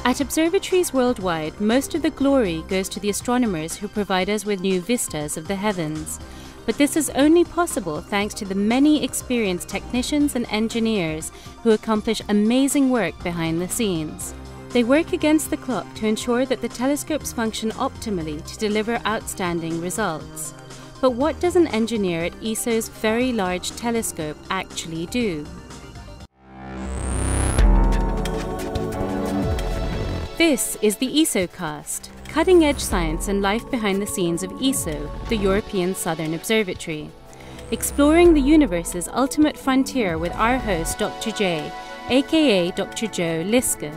At observatories worldwide, most of the glory goes to the astronomers who provide us with new vistas of the heavens. But this is only possible thanks to the many experienced technicians and engineers who accomplish amazing work behind the scenes. They work against the clock to ensure that the telescopes function optimally to deliver outstanding results. But what does an engineer at ESO's Very Large Telescope actually do? This is the ESOcast, cutting-edge science and life behind the scenes of ESO, the European Southern Observatory. Exploring the universe's ultimate frontier with our host, Dr. J, aka Dr. Joe Liske.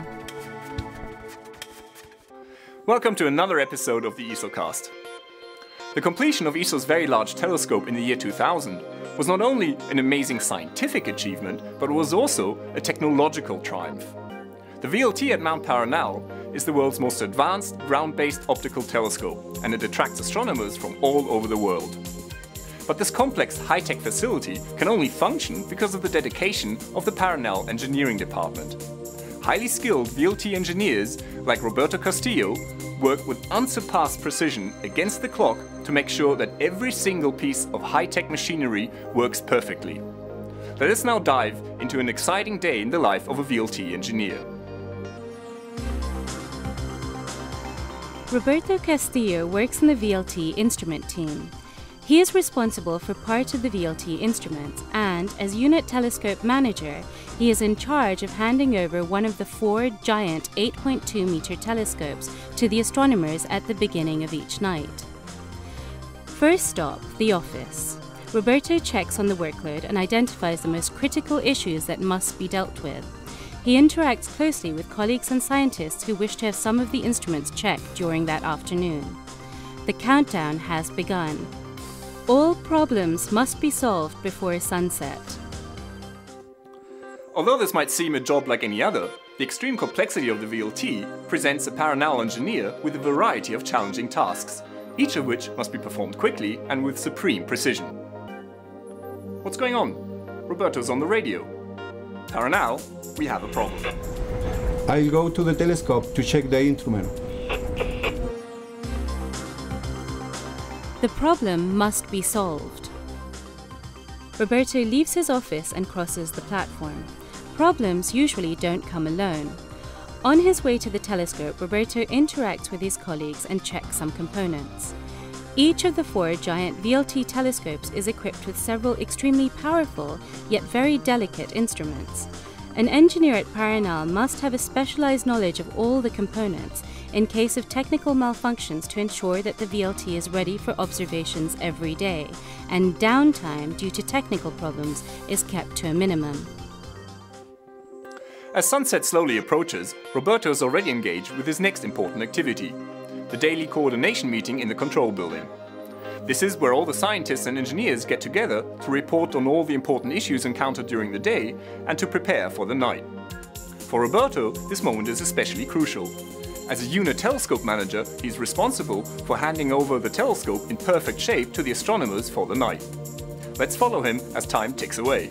Welcome to another episode of the ESOcast. The completion of ESO's Very Large Telescope in the year 2000 was not only an amazing scientific achievement, but was also a technological triumph. The VLT at Mount Paranal is the world's most advanced ground-based optical telescope, and it attracts astronomers from all over the world. But this complex high-tech facility can only function because of the dedication of the Paranal engineering department. Highly skilled VLT engineers like Roberto Castillo work with unsurpassed precision against the clock to make sure that every single piece of high-tech machinery works perfectly. Let us now dive into an exciting day in the life of a VLT engineer. Roberto Castillo works in the VLT instrument team. He is responsible for part of the VLT instruments and, as unit telescope manager, he is in charge of handing over one of the 4 giant 8.2-meter telescopes to the astronomers at the beginning of each night. First stop, the office. Roberto checks on the workload and identifies the most critical issues that must be dealt with. He interacts closely with colleagues and scientists who wish to have some of the instruments checked during that afternoon. The countdown has begun. All problems must be solved before sunset. Although this might seem a job like any other, the extreme complexity of the VLT presents a Paranal engineer with a variety of challenging tasks, each of which must be performed quickly and with supreme precision. What's going on? Roberto's on the radio. Paranal, we have a problem. I'll go to the telescope to check the instrument. The problem must be solved. Roberto leaves his office and crosses the platform. Problems usually don't come alone. On his way to the telescope, Roberto interacts with his colleagues and checks some components. Each of the 4 giant VLT telescopes is equipped with several extremely powerful, yet very delicate instruments. An engineer at Paranal must have a specialized knowledge of all the components in case of technical malfunctions to ensure that the VLT is ready for observations every day, and downtime due to technical problems is kept to a minimum. As sunset slowly approaches, Roberto is already engaged with his next important activity, the daily coordination meeting in the control building. This is where all the scientists and engineers get together to report on all the important issues encountered during the day and to prepare for the night. For Roberto, this moment is especially crucial. As a unit telescope manager, he is responsible for handing over the telescope in perfect shape to the astronomers for the night. Let's follow him as time ticks away.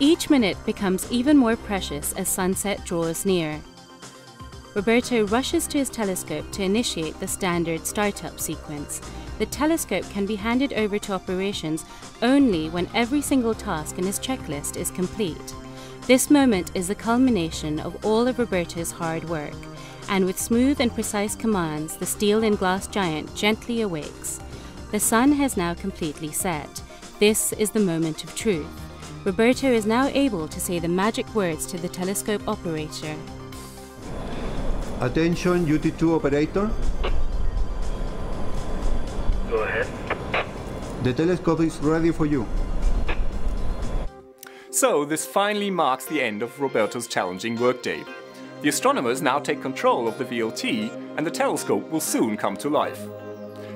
Each minute becomes even more precious as sunset draws near. Roberto rushes to his telescope to initiate the standard startup sequence. The telescope can be handed over to operations only when every single task in his checklist is complete. This moment is the culmination of all of Roberto's hard work, and with smooth and precise commands, the steel and glass giant gently awakes. The sun has now completely set. This is the moment of truth. Roberto is now able to say the magic words to the telescope operator. Attention, UT2 operator. Go ahead. The telescope is ready for you. So this finally marks the end of Roberto's challenging workday. The astronomers now take control of the VLT and the telescope will soon come to life.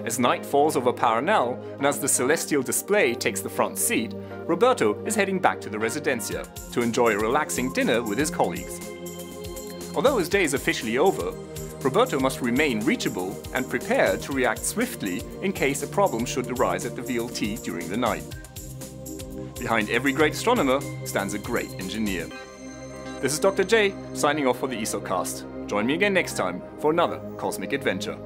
As night falls over Paranal and as the celestial display takes the front seat, Roberto is heading back to the residencia to enjoy a relaxing dinner with his colleagues. Although his day is officially over, Roberto must remain reachable and prepared to react swiftly in case a problem should arise at the VLT during the night. Behind every great astronomer stands a great engineer. This is Dr. J signing off for the ESOcast. Join me again next time for another cosmic adventure.